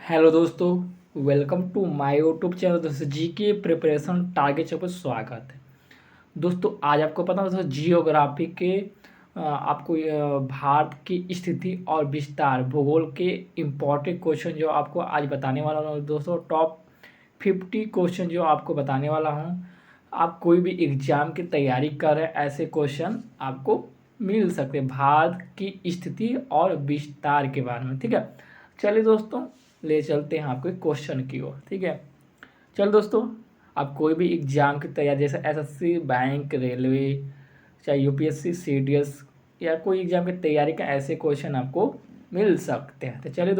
Hello दोस्तों, welcome to my YouTube channel. दोस्तों GK preparation target channel पर स्वागत है। दोस्तों आज आपको पता है दोस्तों जियोग्राफी के आपको भारत की स्थिति और विस्तार भूगोल के इम्पोर्टेंट क्वेश्चन जो आपको आज बताने वाला हूँ। दोस्तों टॉप 50 क्वेश्चन जो आपको बताने वाला हूँ। आप कोई भी एग्जाम की तैयारी कर रहे हैं, ऐसे क्वेश्चन आपको मिल सकते हैं भारत की स्थिति और विस्तार के बारे में। ठीक है, चलिए दोस्तों ले चलते हैं आपको क्वेश्चन की ओर। ठीक है, चल दोस्तों, आप कोई भी एग्जाम की तैयारी जैसे एसएससी, बैंक, रेलवे, चाहे यूपीएससी, सीडीएस या कोई एग्जाम की तैयारी का ऐसे क्वेश्चन आपको मिल सकते हैं। तो चलिए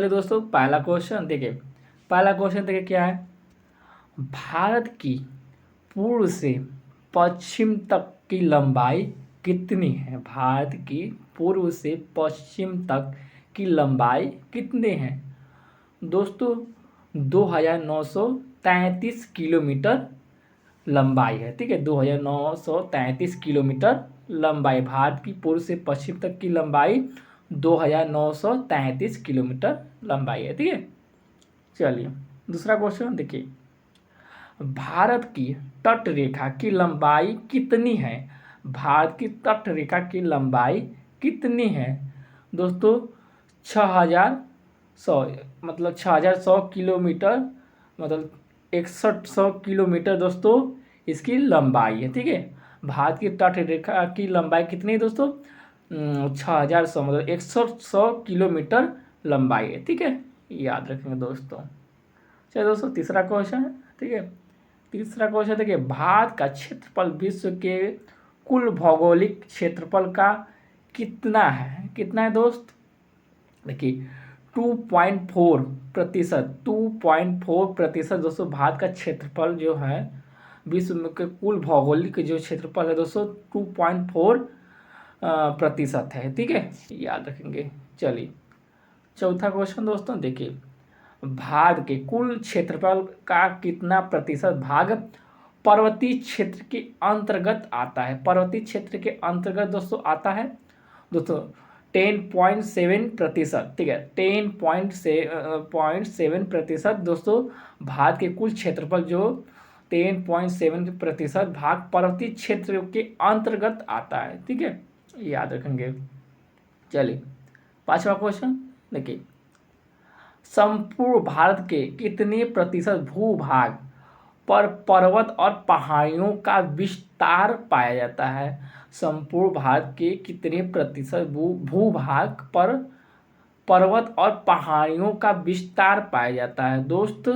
दोस्तों पहला क्वेश्चन देखिए क्या है। भारत की पूर्व से पश्चिम तक की लंबाई कितनी है? भारत की पूर्व से पश्चिम तक की लंबाई कितने हैं? दोस्तों 2933 किलोमीटर लंबाई है। ठीक है, 2933 किलोमीटर लंबाई। भारत की पूर्व से पश्चिम तक की लंबाई 2933 किलोमीटर लंबाई है। ठीक है, चलिए दूसरा क्वेश्चन देखिए। भारत की तट रेखा की लंबाई कितनी है? भारत की तट रेखा की लंबाई कितनी है? दोस्तों 6100 मतलब 6100 किलोमीटर, मतलब 6100 किलोमीटर दोस्तों इसकी लंबाई है। ठीक है, भारत की तट रेखा की लंबाई कितनी है दोस्तों? 6100 मतलब 100 किलोमीटर लंबाई है। ठीक है, याद रखेंगे दोस्तों। चलिए दोस्तों तीसरा क्वेश्चन है। ठीक है, तीसरा क्वेश्चन देखिए। भारत का क्षेत्रफल विश्व के कुल भौगोलिक क्षेत्रफल का कितना है? कितना है दोस्त? देखिए 2.4%। 2.4% दोस्तों भारत का क्षेत्रफल जो है विश्व में के कुल भौगोलिक जो क्षेत्रफल है दोस्तों 2.4% है। ठीक है, याद रखेंगे। चलिए चौथा क्वेश्चन दोस्तों देखिए। भारत के कुल क्षेत्रफल का कितना प्रतिशत भाग पर्वतीय क्षेत्र के अंतर्गत आता है? पर्वतीय क्षेत्र के अंतर्गत दोस्तों आता है दोस्तों 10.7%। ठीक है, 10.7% दोस्तों भारत के कुल क्षेत्रफल जो 10.7% भाग पर्वतीय क्षेत्र के अंतर्गत आता है। ठीक है, याद रखेंगे। चलिए पांचवा क्वेश्चन देखिए। संपूर्ण भारत के कितने प्रतिशत भूभाग पर पर्वत और पहाड़ियों का विस्तार पाया जाता है? संपूर्ण भारत के कितने प्रतिशत भूभाग पर पर्वत और पहाड़ियों का विस्तार पाया जाता है? दोस्त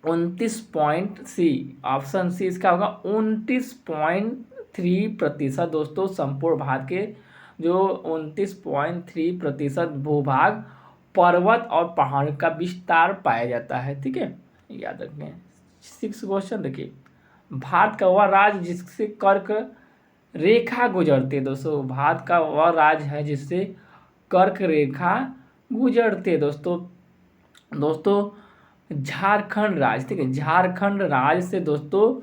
29.सी, ऑप्शन सी इसका होगा 29.3% दोस्तों संपूर्ण भारत के जो 29.3% भूभाग पर्वत और पहाड़ का विस्तार पाया जाता है। ठीक है, याद रखें। 6 क्वेश्चन देखिए। भारत का वह राज्य जिससे कर्क रेखा गुजरती है दोस्तों। भारत का वह राज्य है जिससे कर्क रेखा गुजरती है दोस्तों झारखंड राज्य। ठीक है, झारखंड राज्य से दोस्तों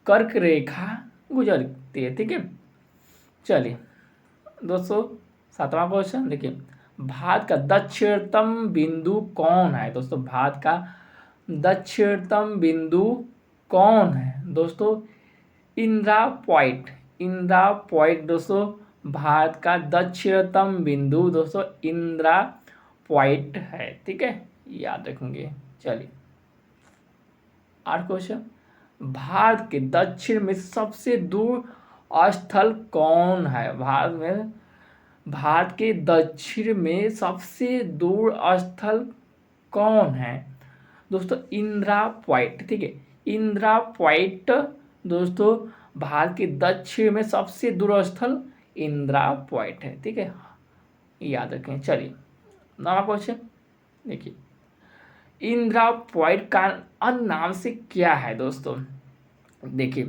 कर्क रेखा गुजरती है। ठीक है, चलिए दोस्तों सातवां क्वेश्चन देखिए। भारत का दक्षिणतम बिंदु कौन है? दोस्तों भारत का दक्षिणतम बिंदु कौन है? दोस्तों इंदिरा पॉइंट। इंदिरा पॉइंट दोस्तों भारत का दक्षिणतम बिंदु दोस्तों इंदिरा पॉइंट है। ठीक है, याद रखेंगे। चलिए 8 क्वेश्चन। भारत के दक्षिण में सबसे दूर स्थल कौन है? भारत के दक्षिण में सबसे दूर स्थल कौन है? दोस्तों इंदिरा पॉइंट। ठीक है, इंदिरा पॉइंट दोस्तों भारत के दक्षिण में सबसे दूर स्थल इंदिरा पॉइंट है। ठीक है, याद रखें। चलिए 9वां क्वेश्चन देखिए। इंदिरा पॉइंट का अन्य नाम से क्या है दोस्तों? देखिए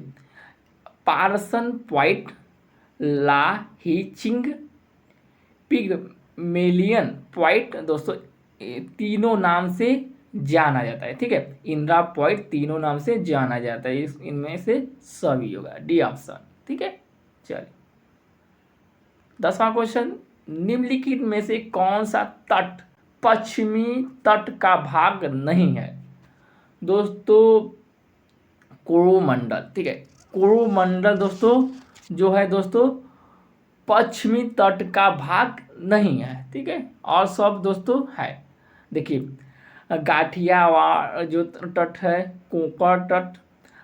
पारसन पॉइंट, लाहीचिंग, पिगमेलियन पॉइंट दोस्तों तीनों नाम से जाना जाता है। ठीक है, इंदिरा पॉइंट तीनों नाम से जाना जाता है। इनमें से सभी होगा डी ऑप्शन। ठीक है, चलिए 10वां क्वेश्चन, निम्नलिखित में से कौन सा तट पश्चिमी तट का भाग नहीं है? दोस्तों कोरोमंडल, ठीक है, कोरोमंडल दोस्तों जो है दोस्तों पश्चिमी तट का भाग नहीं है, ठीक है, और सब दोस्तों है। देखिए गाठियावाड़ जो तट है, कोंकण तट,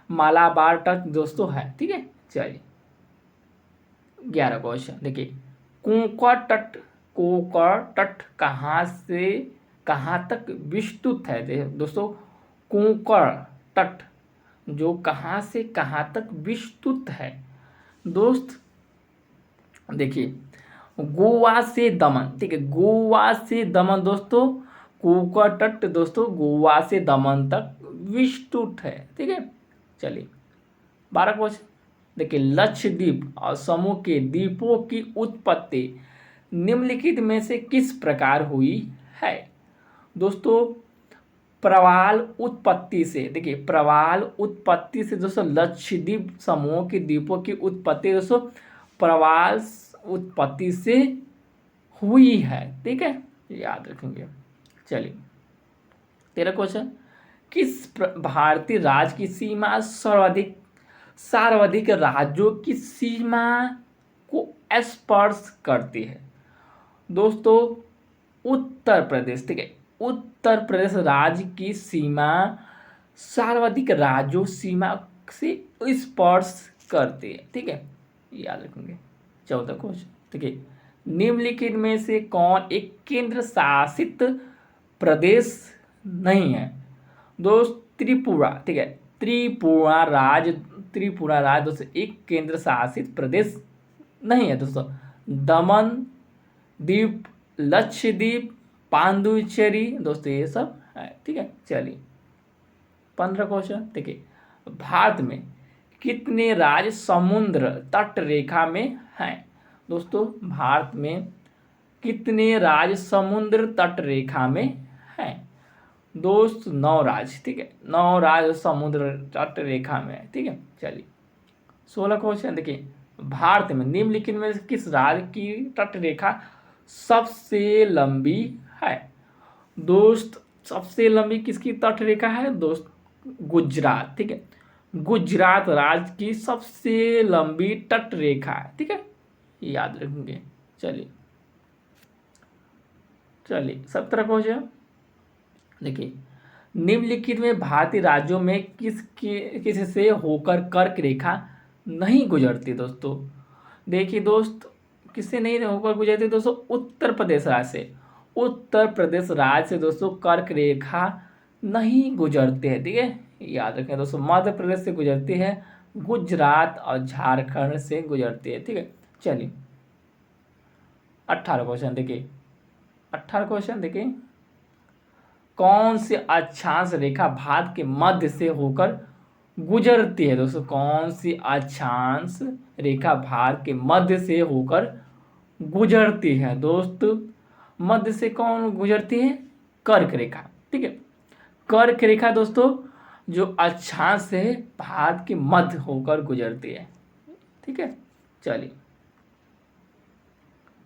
मालाबार तट दोस्तों है, ठीक है। चलिए 11 क्वेश्चन देखिए, कोंकण तट कहाँ से कहाँ तक विस्तृत है? दोस्तों कोंकण तट जो कहाँ से कहाँ तक विस्तृत है? दोस्त देखिए गोवा से दमन, ठीक है, गोवा से दमन दोस्तों, कोंकण तट दोस्तों गोवा से दमन तक विस्तृत है, ठीक है। चलिए 12 क्वेश्चन देखिए, लक्षद्वीप और समूह के द्वीपों की उत्पत्ति निम्नलिखित में से किस प्रकार हुई है? दोस्तों प्रवाल उत्पत्ति से, देखिए प्रवाल उत्पत्ति से दोस्तों लक्षद्वीप समूह के द्वीपों की उत्पत्ति दोस्तों प्रवाल उत्पत्ति से हुई है, ठीक है, याद रखेंगे। चलिए 13 क्वेश्चन, किस भारतीय राज्य की सीमा सर्वाधिक राज्यों की सीमा को स्पर्श करती है? दोस्तों उत्तर प्रदेश, ठीक है, उत्तर प्रदेश राज्य की सीमा सर्वाधिक राज्यों सीमा से स्पर्श करती है, ठीक है, याद रखेंगे। 14 क्वेश्चन देखिए, निम्नलिखित में से कौन एक केंद्र शासित प्रदेश नहीं है? दोस्त त्रिपुरा, ठीक है, त्रिपुरा राज्य दोस्तों एक केंद्र शासित प्रदेश नहीं है दोस्तों। दमन द्वीप, लक्षद्वीप, पांडुचेरी दोस्तों ये सब है, ठीक है। चलिए 15 क्वेश्चन देखिए, भारत में कितने राज्य समुद्र तट रेखा में हैं? दोस्तों भारत में कितने राज्य समुद्र तट रेखा में हैं? दोस्त 9 राज्य, ठीक है, 9 राज्य समुद्र तट रेखा में है, ठीक है। चलिए 16 क्वेश्चन देखिए, भारत में निम्नलिखित में किस राज्य की तट रेखा सबसे लंबी है? दोस्त सबसे लंबी किसकी तट रेखा है? दोस्त गुजरात, ठीक है, गुजरात राज्य की सबसे लंबी तट रेखा है, ठीक है, याद रखेंगे। चलिए 17 क्वेश्चन देखिए, निम्नलिखित में भारतीय राज्यों में किससे होकर कर्क रेखा नहीं गुजरती? दोस्तों देखिए दोस्त किससे नहीं होकर गुजरती? दोस्तों उत्तर प्रदेश राज्य से, उत्तर प्रदेश राज्य से दोस्तों कर्क रेखा नहीं गुजरती है, ठीक है, याद रखें दोस्तों। मध्य प्रदेश से गुजरती है, गुजरात और झारखंड से गुजरती है, ठीक है। चलिए 18 क्वेश्चन देखिए, 18 क्वेश्चन देखिए, कौन सी अक्षांश रेखा भारत के मध्य से होकर गुजरती है? दोस्तों कौन सी अक्षांश रेखा भारत के मध्य से होकर गुजरती है? दोस्त मध्य से कौन गुजरती है? कर्क रेखा, ठीक है, कर्क रेखा दोस्तों जो अक्षांश है भारत के मध्य होकर गुजरती है, ठीक है। चलिए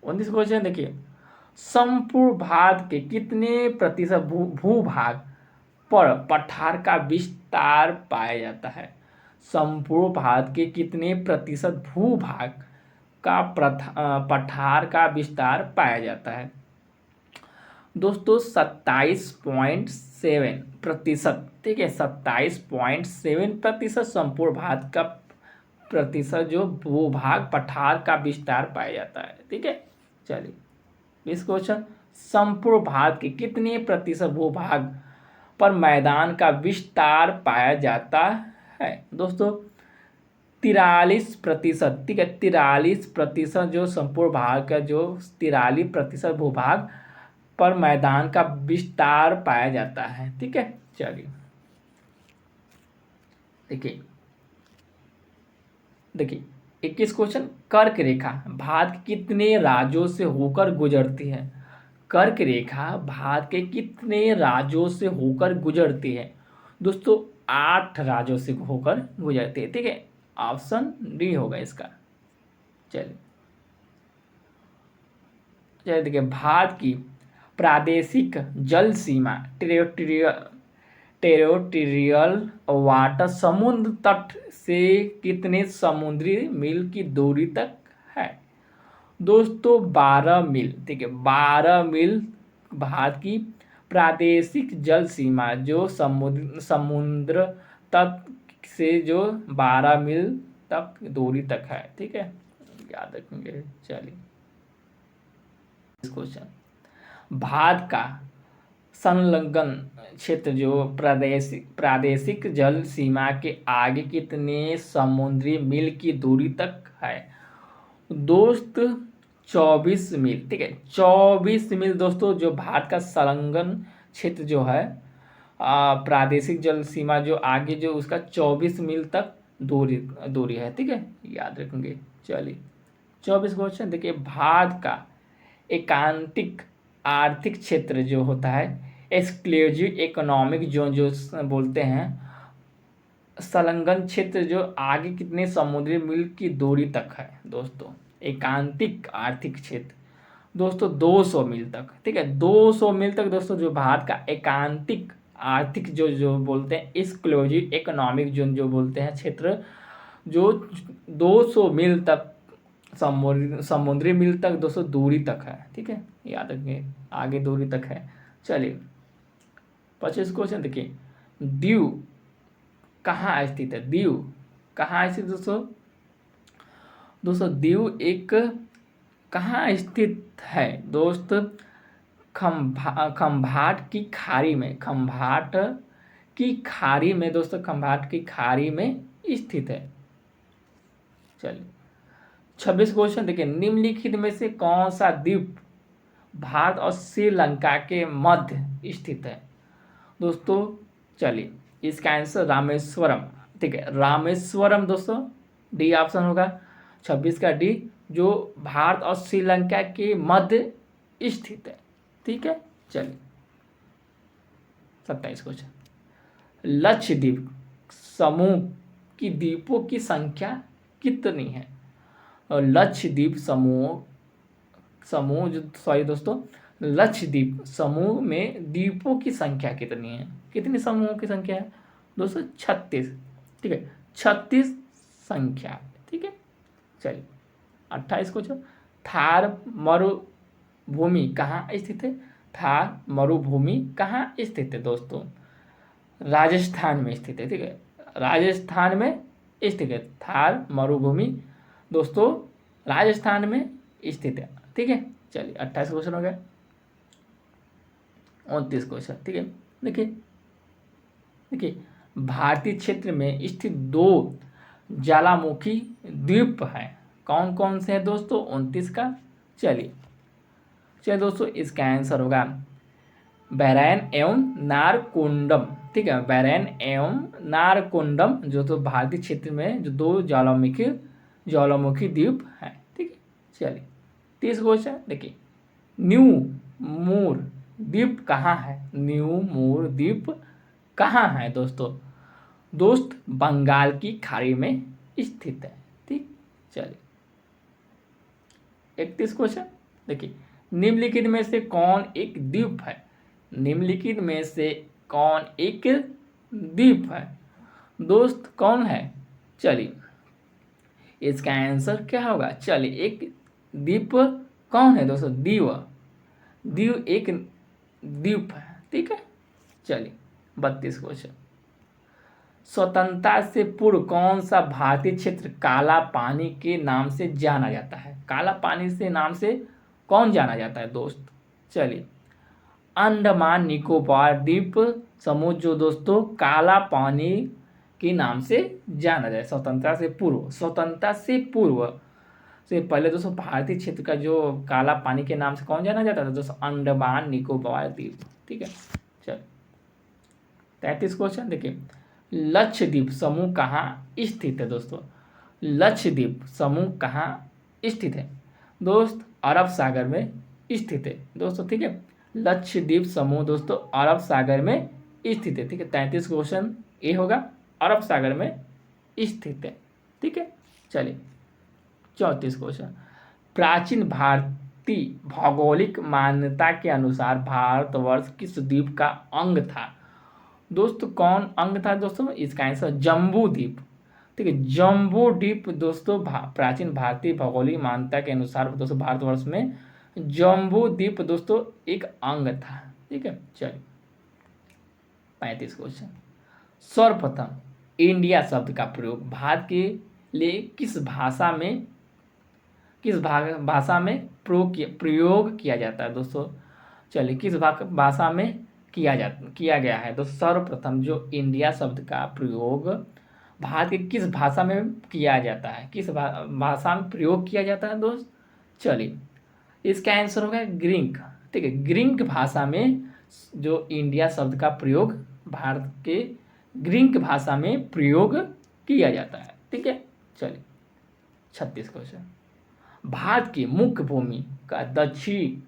19 क्वेश्चन देखिए, संपूर्ण भारत के कितने प्रतिशत भूभाग पर पठार का विस्तार पाया जाता है? संपूर्ण भारत के कितने प्रतिशत भूभाग का पठार का विस्तार पाया जाता है? दोस्तों 27.7%, ठीक है, 27.7% संपूर्ण भारत का प्रतिशत जो भूभाग पठार का विस्तार पाया जाता है, ठीक है। चलिए 20 क्वेश्चन, संपूर्ण भारत के कितने प्रतिशत भूभाग पर मैदान का विस्तार पाया जाता है? दोस्तों 43%, ठीक है, 43% जो संपूर्ण भारत का जो 43% भूभाग पर मैदान का विस्तार पाया जाता है, ठीक है। चलिए देखिए 21 क्वेश्चन, कर्क रेखा भारत के कितने राज्यों से होकर गुजरती है? कर्क रेखा भारत के कितने राज्यों से होकर गुजरती है? दोस्तों 8 राज्यों से होकर गुजरती है, ठीक है, ऑप्शन डी होगा इसका। चलिए चलिए देखिए, भारत की प्रादेशिक जल सीमा टेरिटोरियल वाटर समुद्र तट से कितने समुद्री मील की दूरी तक है? दोस्तों 12 मील। ठीक है, 12 मील भारत की प्रादेशिक जल सीमा जो समुद्र तट से जो 12 मील तक दूरी तक है। ठीक है, याद रखेंगे। चलिए क्वेश्चन, भारत का संलग्न क्षेत्र जो प्रादेशिक जल सीमा के आगे कितने समुद्री मील की दूरी तक है? दोस्त 24 मील। ठीक है, 24 मील दोस्तों जो भारत का संलग्न क्षेत्र जो है प्रादेशिक जल सीमा जो आगे जो उसका 24 मील तक दूरी है। ठीक है, याद रखेंगे। चलिए 24 क्वेश्चन देखिए, भारत का एकांतिक आर्थिक क्षेत्र जो होता है एक्सक्लूसिव इकोनॉमिक जोन जो बोलते हैं, संलग्न क्षेत्र जो आगे कितने समुद्री मील की दूरी तक है? दोस्तों एकांतिक आर्थिक क्षेत्र दोस्तों 200 मील तक। ठीक है, 200 मील तक दोस्तों जो भारत का एकांतिक आर्थिक जो बोलते हैं एक्सक्लूसिव इकोनॉमिक जोन जो बोलते हैं क्षेत्र जो 200 मील तक समुद्री मील तक दोस्तों दूरी तक है। ठीक है, याद रखिए, आगे दूरी तक है। चलिए 25 क्वेश्चन देखिए, दीव कहाँ स्थित है? दीव कहाँ स्थित दोस्तों? दीव एक कहाँ स्थित है दोस्त? खंभाट की खाड़ी में। खंभाट की खाड़ी में दोस्तों, खंभाट की खाड़ी में स्थित है। चलिए 26 क्वेश्चन देखिए, निम्नलिखित में से कौन सा द्वीप भारत और श्रीलंका के मध्य स्थित है? दोस्तों चलिए इसका आंसर रामेश्वरम। ठीक है, रामेश्वरम दोस्तों डी ऑप्शन होगा। 26 का डी जो भारत और श्रीलंका के मध्य स्थित है। ठीक है, चलिए 27 क्वेश्चन, लक्षद्वीप समूह की द्वीपों की संख्या कितनी है? और लक्षद्वीप समूह जो सॉरी दोस्तों, लक्षद्वीप समूह में द्वीपों की संख्या कितनी है? कितनी समूहों की संख्या है दोस्तों? 36। ठीक है, 36 संख्या। ठीक है, चलिए 28 क्वेश्चन, थार मरुभूमि कहाँ स्थित है? थार मरुभूमि कहाँ स्थित है दोस्तों? राजस्थान में स्थित है। ठीक है, राजस्थान में स्थित है थार मरुभूमि दोस्तों, राजस्थान में स्थित है। ठीक है, चलिए 28 क्वेश्चन हो गया। 29 क्वेश्चन, ठीक है, देखिए भारतीय क्षेत्र में स्थित 2 ज्वालामुखी द्वीप हैं, कौन कौन से हैं दोस्तों? 29 का। चलिए दोस्तों इसका आंसर होगा बैरैन एवं नारकोंडम। ठीक है, बैरैन एवं नारकोंडम जो तो भारतीय क्षेत्र में जो 2 ज्वालामुखी द्वीप हैं। ठीक है, चलिए 30 क्वेश्चन देखिए, न्यू मूर द्वीप कहाँ है? न्यू मूर द्वीप कहाँ है दोस्तों? बंगाल की खाड़ी में स्थित है। ठीक, चलिए 31 क्वेश्चन देखिए, निम्नलिखित में से कौन एक द्वीप है? निम्नलिखित में से कौन एक द्वीप है दोस्त? कौन है? चलिए इसका आंसर क्या होगा? चलिए एक द्वीप कौन है दोस्तों? दीव एक द्वीप है। ठीक है, चलिए 32 क्वेश्चन, स्वतंत्रता से पूर्व कौन सा भारतीय क्षेत्र काला पानी के नाम से जाना जाता है? काला पानी से नाम से कौन जाना जाता है दोस्त? चलिए अंडमान निकोबार द्वीप समूह जो दोस्तों काला पानी के नाम से जाना जाए। स्वतंत्रता से पूर्व से पहले दोस्तों भारतीय क्षेत्र का जो काला पानी के नाम से कौन जाना जाता था दोस्तों? अंडमान निकोबार द्वीप। ठीक है, चल 33 क्वेश्चन देखिए, लक्षद्वीप समूह कहाँ स्थित है दोस्तों? लक्षद्वीप समूह कहाँ स्थित है दोस्त? अरब सागर में स्थित है दोस्तों। ठीक है, लक्षद्वीप समूह दोस्तों अरब सागर में स्थित है। ठीक है, 33 क्वेश्चन ये होगा, अरब सागर में स्थित है। ठीक है, चलिए 34 क्वेश्चन, प्राचीन भारत भौगोलिक मान्यता के अनुसार भारतवर्ष किस द्वीप का अंग था? दोस्तों कौन अंग था दोस्तों? इसका आंसर जम्बू द्वीप। ठीक है, जम्बू द्वीप दोस्तों प्राचीन भारतीय भौगोलिक मान्यता के अनुसार दोस्तों भारतवर्ष में जम्बू द्वीप दोस्तों एक अंग था। ठीक है, चलिए 35 क्वेश्चन। सर्वप्रथम इंडिया शब्द का प्रयोग भारत के लिए किस भाषा में प्रयोग किया जाता है दोस्तों? चलिए किस भाषा में किया गया है? तो सर्वप्रथम जो इंडिया शब्द का प्रयोग भारत की किस भाषा में किया जाता है, किस भाषा में प्रयोग किया जाता है दोस्त? चलिए इसका आंसर होगा ग्रीक। ठीक है, ग्रीक भाषा में जो इंडिया शब्द का प्रयोग भारत के ग्रीक भाषा में प्रयोग किया जाता है। ठीक है, चलिए 36 क्वेश्चन। भारत की मुख्य भूमि का दक्षिणी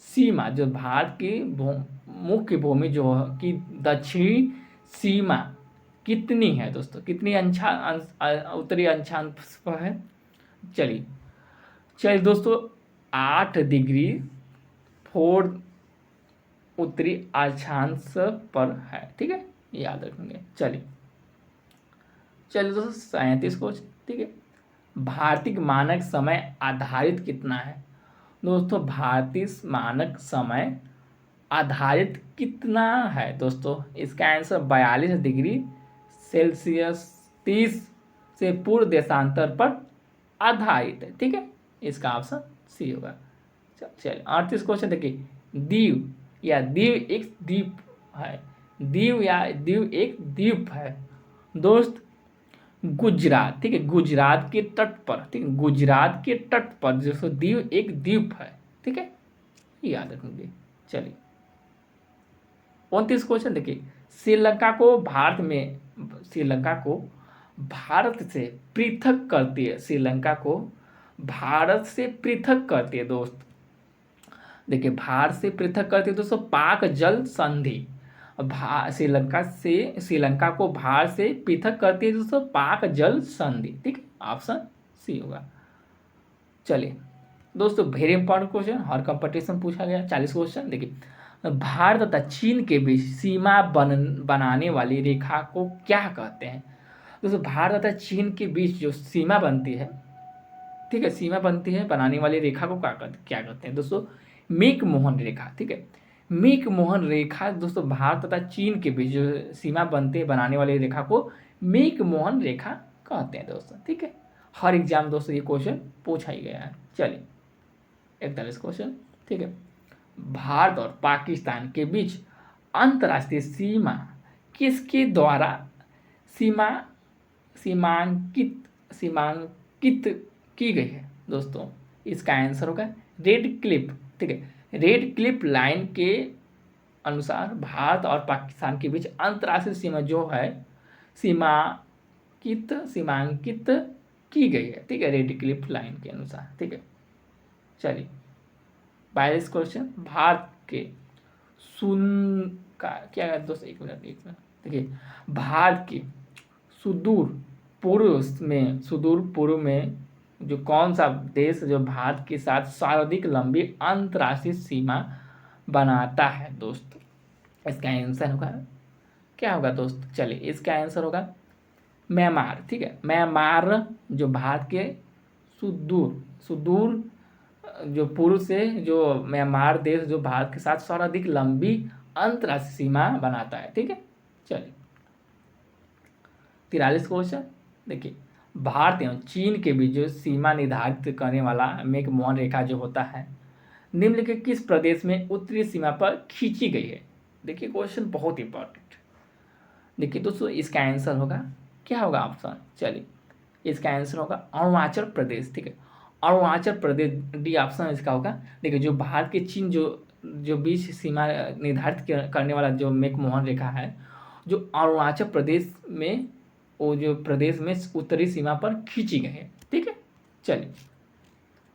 सीमा जो भारत की मुख्य भूमि जो की दक्षिणी सीमा कितनी है दोस्तों? कितनी उत्तरी अक्षांश पर है? चलिए दोस्तों 8 डिग्री 4 उत्तरी अक्षांश पर है। ठीक है, याद रखेंगे। चलिए दोस्तों 37 क्वेश्चन। ठीक है, भारतीय मानक समय आधारित कितना है? दोस्तों भारतीय मानक समय आधारित कितना है दोस्तों? इसका आंसर 42 डिग्री सेल्सियस 30 से पूर्व देशांतर पर आधारित है। ठीक है, इसका ऑप्शन सी होगा। चलिए 38 क्वेश्चन देखिए। दीव या दीव एक द्वीप है, दीव या दीव एक द्वीप है दोस्त गुजरात। ठीक है, गुजरात के तट पर। ठीक है, गुजरात के तट पर जो दीव एक द्वीप है। ठीक है, याद रखेंगे। चलिए 29 क्वेश्चन देखिए। श्रीलंका को भारत से पृथक करती है। श्रीलंका को भारत से पृथक करती है दोस्त। देखिए भारत से पृथक करती है दोस्तों पाक जल संधि। श्रीलंका को भारत से पृथक करती है दोस्तों पाक जल संधि। ठीक है, ऑप्शन सी होगा। चलिए दोस्तों वेरी इंपॉर्टेंट क्वेश्चन, हर कंपटीशन पूछा गया। 40 क्वेश्चन देखिए। भारत तथा चीन के बीच सीमा बनाने वाली रेखा को क्या कहते हैं? दोस्तों भारत तथा चीन के बीच जो सीमा बनती है, ठीक है, सीमा बनती है बनाने वाली रेखा को क्या कहते हैं दोस्तों? मैक-मोहन रेखा। ठीक है, मैक-मोहन रेखा दोस्तों भारत तथा चीन के बीच जो सीमा बनती है बनाने वाली रेखा को मैक-मोहन रेखा कहते हैं दोस्तों। ठीक है, हर एग्जाम दोस्तों ये क्वेश्चन पूछा ही गया है। चलिए 41 क्वेश्चन। ठीक है, भारत और पाकिस्तान के बीच अंतर्राष्ट्रीय सीमा किसके द्वारा सीमांकित की गई है दोस्तों? इसका आंसर होगा रेड क्लिफ। ठीक है, रेड क्लिफ लाइन के अनुसार भारत और पाकिस्तान के बीच अंतर्राष्ट्रीय सीमा जो है सीमांकित की गई है। ठीक है, रेड क्लिफ लाइन के अनुसार। ठीक है, चलिए 22 क्वेश्चन। भारत के क्या है दोस्तों? एक मिनट देखिए। भारत के सुदूर पूर्व में जो कौन सा देश जो भारत के साथ सर्वाधिक लंबी अंतर्राष्ट्रीय सीमा बनाता है दोस्त? इसका आंसर होगा क्या होगा दोस्त? चलिए इसका आंसर होगा म्यांमार। ठीक है, म्यांमार जो भारत के सुदूर जो पूर्व से जो म्यांमार देश जो भारत के साथ सर्वाधिक लंबी अंतर्राष्ट्रीय सीमा बनाता है। ठीक है, चलिए 43 क्वेश्चन देखिए। भारत एवं चीन के बीच जो सीमा निर्धारित करने वाला मैक-मोहन रेखा जो होता है निम्नलिखित किस प्रदेश में उत्तरी सीमा पर खींची गई है? देखिए क्वेश्चन बहुत इंपॉर्टेंट। देखिए दोस्तों इसका आंसर होगा क्या होगा ऑप्शन? चलिए इसका आंसर होगा अरुणाचल प्रदेश। ठीक है, अरुणाचल प्रदेश डी ऑप्शन इसका होगा। देखिए जो भारत के चीन जो बीच सीमा निर्धारित करने वाला जो मैक-मोहन रेखा है जो अरुणाचल प्रदेश में वो जो प्रदेश में उत्तरी सीमा पर खींची गई है। ठीक है, चलिए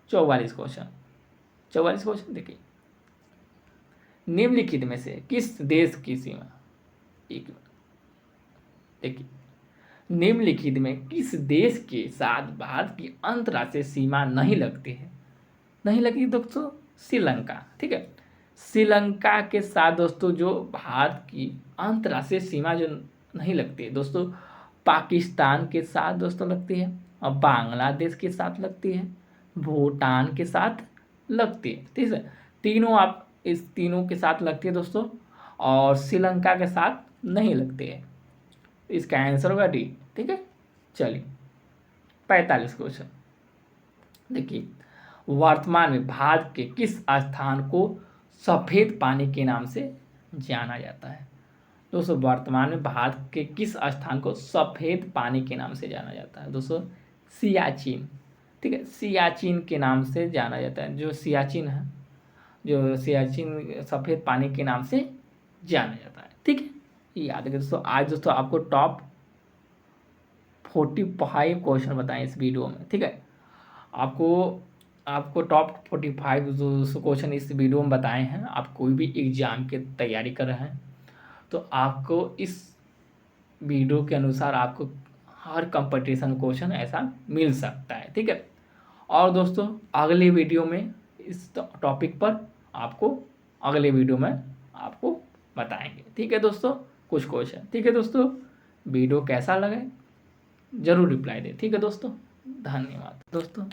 44 क्वेश्चन देखिए। निम्नलिखित में से किस देश की सीमा देखिए निम्नलिखित में किस देश के साथ भारत की अंतर्राष्ट्रीय सीमा नहीं लगती है? नहीं लगती दोस्तों श्रीलंका, ठीक है। श्रीलंका के साथ दोस्तों जो भारत की अंतर्राष्ट्रीय सीमा जो नहीं लगती है दोस्तों, पाकिस्तान के साथ दोस्तों लगती है, और बांग्लादेश के साथ लगती है, भूटान के साथ लगती है, ठीक है। तीनों आप इस तीनों के साथ लगती है दोस्तों, और श्रीलंका के साथ नहीं लगती है। इसका आंसर होगा डी, ठीक है। चलिए 45 क्वेश्चन देखिए, वर्तमान में भारत के किस स्थान को सफ़ेद पानी के नाम से जाना जाता है? दोस्तों वर्तमान में भारत के किस स्थान को सफ़ेद पानी के नाम से जाना जाता है? दोस्तों सियाचिन, ठीक है, सियाचिन के नाम से जाना जाता है। जो सियाचिन है, जो सियाचिन सफ़ेद पानी के नाम से जाना जाता है, ठीक है। ये याद रखिए दोस्तों। आज दोस्तों आपको टॉप 45 क्वेश्चन बताएं इस वीडियो में, ठीक है। आपको टॉप 45 जो क्वेश्चन इस वीडियो में बताए हैं। आप कोई भी एग्ज़ाम की तैयारी कर रहे हैं तो आपको इस वीडियो के अनुसार आपको हर कंपटीशन क्वेश्चन ऐसा मिल सकता है, ठीक है। और दोस्तों अगले वीडियो में इस टॉपिक पर आपको अगले वीडियो में आपको बताएंगे, ठीक है दोस्तों, कुछ क्वेश्चन, ठीक है दोस्तों। वीडियो कैसा लगे ज़रूर रिप्लाई दें, ठीक है दोस्तों। धन्यवाद दोस्तों।